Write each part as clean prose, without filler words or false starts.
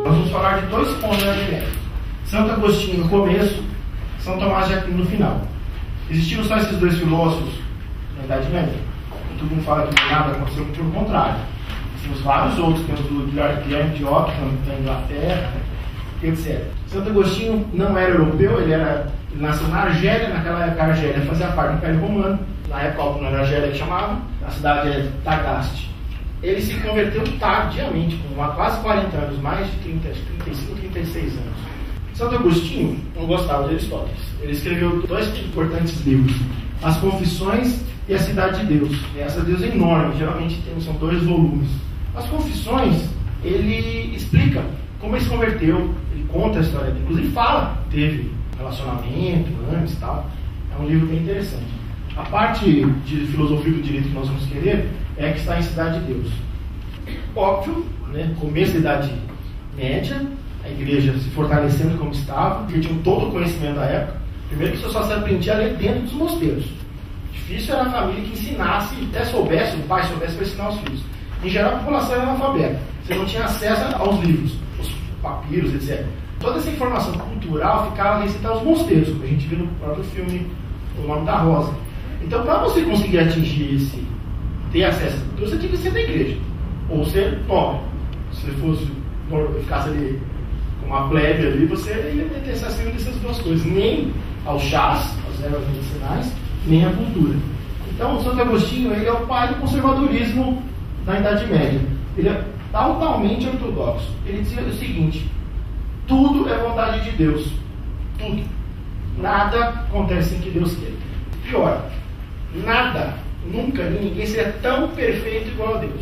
Nós vamos falar de 2 pontos da Idade Média. Santo Agostinho no começo, São Tomás de Aquino no final. Existiram só esses 2 filósofos na Idade Média? Todo mundo fala que nada aconteceu, pelo contrário. Temos vários outros, temos o Guilherme de Ockham, da Inglaterra, etc. Santo Agostinho não era europeu, ele nasceu na Argélia. Naquela época a Argélia fazia parte do Império Romano. Na época não era Argélia que chamava, a cidade é Tagaste. Ele se converteu tardiamente, com quase 40 anos, mais de 35, 36 anos. Santo Agostinho não gostava de Aristóteles. Ele escreveu 2 importantes livros, As Confissões e A Cidade de Deus. Essa Deus é enorme, geralmente são 2 volumes. As Confissões, ele explica como ele se converteu, ele conta a história dele, inclusive fala, teve relacionamento antes e tal. É um livro bem interessante. A parte de filosofia do direito que nós vamos querer é que está em Cidade de Deus. Óbvio, né, começo da Idade Média, a igreja se fortalecendo como estava, porque tinham todo o conhecimento da época. Primeiro que você só se aprendia a ler dentro dos mosteiros. Difícil era a família que ensinasse, até soubesse, o pai soubesse para ensinar os filhos. Em geral, a população era analfabeta. Você não tinha acesso aos livros, os papiros, etc. Toda essa informação cultural ficava restrita aos mosteiros, como a gente viu no próprio filme O Nome da Rosa. Então, para você conseguir atingir ter acesso a tudo, você tinha que ser da igreja. Ou ser pobre. Se você ficasse ali com uma plebe ali, você ia ter acesso a dessas 2 coisas. Nem aos chás, às ervas medicinais, nem à cultura. Então, o Santo Agostinho, ele é o pai do conservadorismo na Idade Média. Ele é totalmente ortodoxo. Ele dizia o seguinte: tudo é vontade de Deus. Tudo. Nada acontece sem que Deus queira. Pior, nada, nunca, ninguém seria tão perfeito igual a Deus.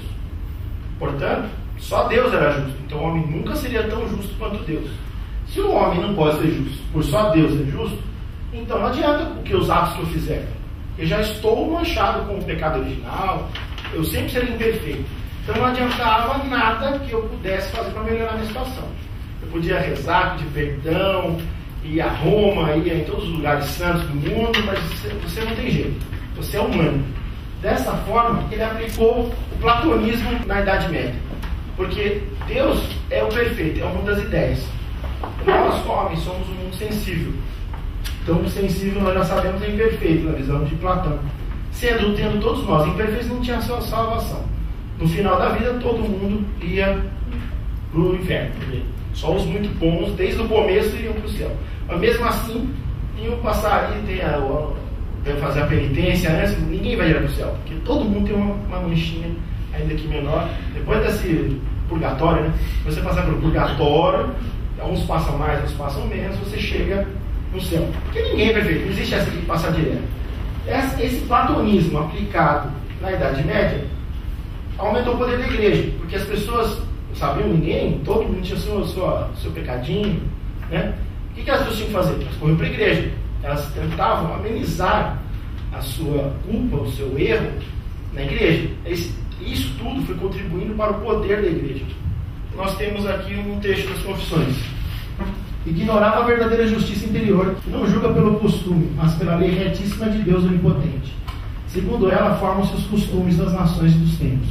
Portanto, só Deus era justo. Então o homem nunca seria tão justo quanto Deus. Se o homem não pode ser justo, por só Deus é justo, então não adianta o que os atos que eu fizer. Eu já estou manchado com o pecado original, eu sempre seria imperfeito. Então não adiantava nada que eu pudesse fazer para melhorar a minha situação. Eu podia rezar, pedir perdão, ir a Roma, ir em todos os lugares santos do mundo, mas você não tem jeito. Você é humano. Dessa forma, ele aplicou o platonismo na Idade Média. Porque Deus é o perfeito, é o mundo das ideias. Nós, homens, somos um mundo sensível. Então, o sensível, nós já sabemos, é imperfeito, na visão de Platão. Tendo todos nós imperfeitos, não tinha sua salvação. No final da vida, todo mundo ia para o inferno. Só os muito bons, desde o começo, iriam para o céu. Mas mesmo assim, iam passar ali, fazer a penitência antes, ninguém vai ir para o céu. Porque todo mundo tem uma manchinha, ainda que menor. Depois desse purgatório, né? Você passar pelo purgatório, uns passam mais, uns passam menos, você chega no céu. Porque ninguém é perfeito, não existe essa que passar direto. Esse platonismo aplicado na Idade Média aumentou o poder da igreja, porque as pessoas não sabiam ninguém, todo mundo tinha seu pecadinho, né? O que as pessoas tinham que fazer? Elas corriam para a igreja, elas tentavam amenizar a sua culpa, o seu erro na igreja. Isso tudo foi contribuindo para o poder da igreja. Nós temos aqui um texto das Confissões. Ignorava a verdadeira justiça interior, que não julga pelo costume, mas pela lei retíssima de Deus onipotente. Segundo ela, formam-se os costumes das nações e dos tempos,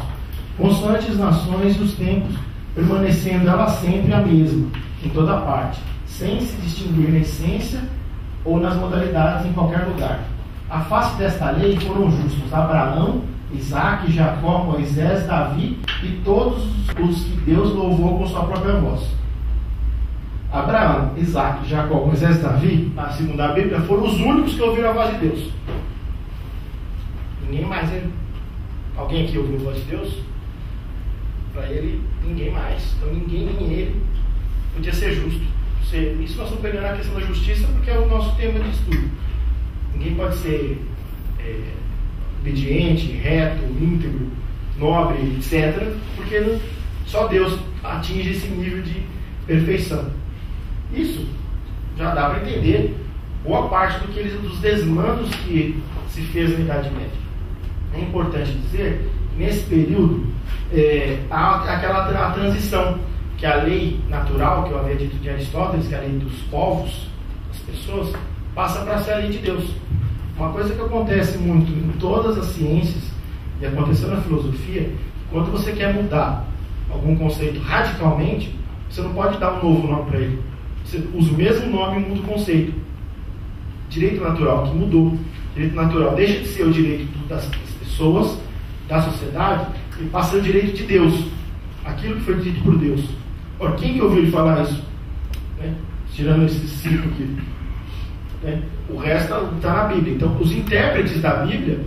consoante as nações e os tempos, permanecendo ela sempre a mesma, em toda parte, sem se distinguir na essência ou nas modalidades em qualquer lugar. A face desta lei foram justos Abraão, Isaac, Jacó, Moisés, Davi e todos os que Deus louvou com sua própria voz. Abraão, Isaac, Jacó, Moisés e Davi, segundo a Bíblia, foram os únicos que ouviram a voz de Deus. Ninguém mais. Alguém aqui ouviu a voz de Deus? Para ele, ninguém mais. Então ninguém, nem ele, podia ser justo. Isso nós estamos pegando a questão da justiça porque é o nosso tema de estudo. Ninguém pode ser obediente, reto, íntegro, nobre, etc. Porque só Deus atinge esse nível de perfeição. Isso já dá para entender boa parte dos desmandos que se fez na Idade Média. É importante dizer que nesse período há a transição, que a lei natural, que eu havia dito de Aristóteles, que é a lei dos povos, das pessoas, passa para ser a lei de Deus. Uma coisa que acontece muito em todas as ciências, e aconteceu na filosofia, quando você quer mudar algum conceito radicalmente, Você não pode dar um novo nome para ele. Você usa o mesmo nome e muda o conceito. Direito natural, que mudou. Direito natural deixa de ser o direito das pessoas, da sociedade, e passa a ser o direito de Deus. Aquilo que foi dito por Deus. Ora, quem que ouviu ele falar isso? Né? Tirando esses 5 aqui. Né? O resto está na Bíblia. Então, os intérpretes da Bíblia,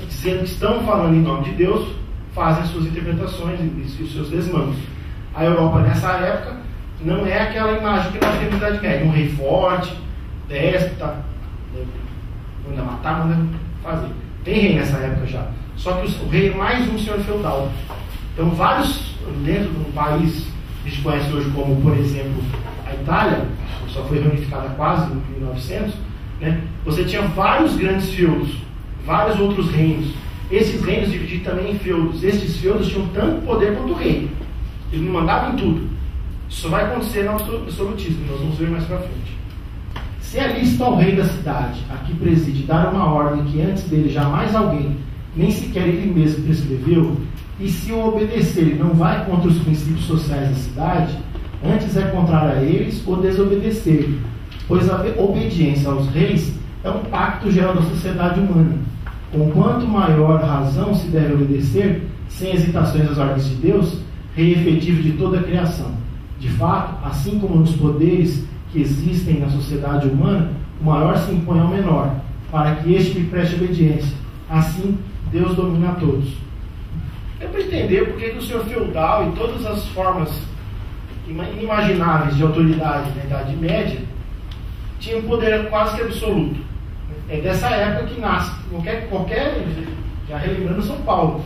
dizendo que estão falando em nome de Deus, fazem suas interpretações e os seus desmandos. A Europa, nessa época, não é aquela imagem que nós temos na Idade Média. Um rei forte, déspota, manda matar, manda fazer. Tem rei nessa época já. Só que o rei é mais um senhor feudal. Então, vários, dentro de um país que a gente conhece hoje como, por exemplo, a Itália, que só foi reunificada quase em 1900, né? Você tinha vários grandes feudos, vários outros reinos. Esses reinos divididos também em feudos. Esses feudos tinham tanto poder quanto o rei. Ele não mandava em tudo. Isso só vai acontecer no absolutismo, nós vamos ver mais para frente. Se ali está o rei da cidade, a que preside, dar uma ordem que antes dele jamais alguém, nem sequer ele mesmo prescreveu, e se o obedecer não vai contra os princípios sociais da cidade, antes é contrário a eles o desobedecer, pois a obediência aos reis é um pacto geral da sociedade humana. Com quanto maior razão se deve obedecer, sem hesitações às ordens de Deus, rei efetivo de toda a criação. De fato, assim como nos poderes que existem na sociedade humana, o maior se impõe ao menor, para que este lhe preste obediência. Assim, Deus domina a todos. É para entender porque que o senhor feudal e todas as formas inimagináveis de autoridade na Idade Média tinham poder quase que absoluto. É dessa época que nasce qualquer já relembrando São Paulo,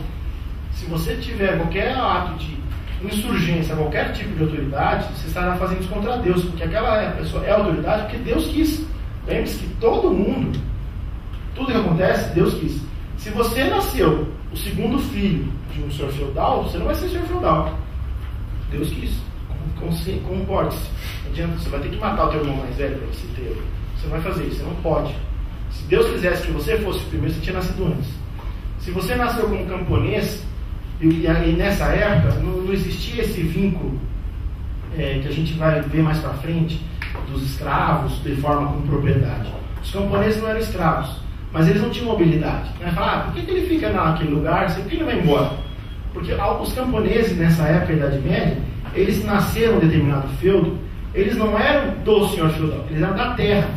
se você tiver qualquer ato de insurgência, qualquer tipo de autoridade, você estará fazendo isso contra Deus, porque aquela pessoa é autoridade porque Deus quis. Lembre-se que todo mundo, tudo que acontece, Deus quis. Se você nasceu o segundo filho de um senhor feudal, você não vai ser senhor feudal. Deus quis. Comporte-se. Não adianta, você vai ter que matar o teu irmão mais velho para você ter. Você não vai fazer isso, você não pode. Se Deus quisesse que você fosse o primeiro, você tinha nascido antes. Se você nasceu como camponês, e nessa época não existia esse vínculo que a gente vai ver mais para frente, dos escravos de forma como propriedade. Os camponeses não eram escravos, mas eles não tinham mobilidade. Por que ele fica naquele lugar? Por que ele vai embora? Porque os camponeses nessa época da Idade Média, eles nasceram em um determinado feudo, eles não eram do senhor feudal, eles eram da terra.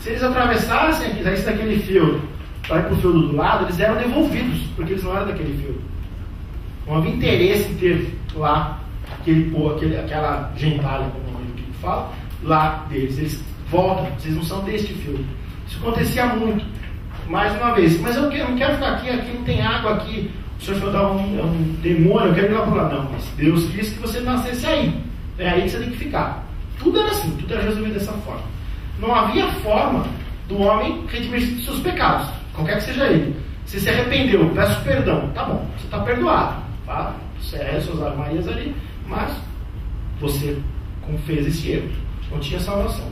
Se eles atravessassem aqui, saíssem daquele feudo para ir para o feudo do lado, eles eram devolvidos, porque eles não eram daquele feudo. Não havia interesse em ter lá aquela gentalha, como a gente fala, lá deles. Eles voltam, vocês não são deste feudo. Isso acontecia muito. Mais uma vez, mas eu não quero ficar aqui não tem água aqui, o senhor feudal é um demônio, eu quero ir lá para lá. Não, mas Deus quis que você nascesse aí. É aí que você tem que ficar. Tudo era assim, tudo era resolvido dessa forma. Não havia forma do homem redimir seus pecados, qualquer que seja ele. Se se arrependeu, peço perdão, tá bom, você está perdoado. Tá? Você é suas armarias ali, mas você fez esse erro. Não tinha salvação.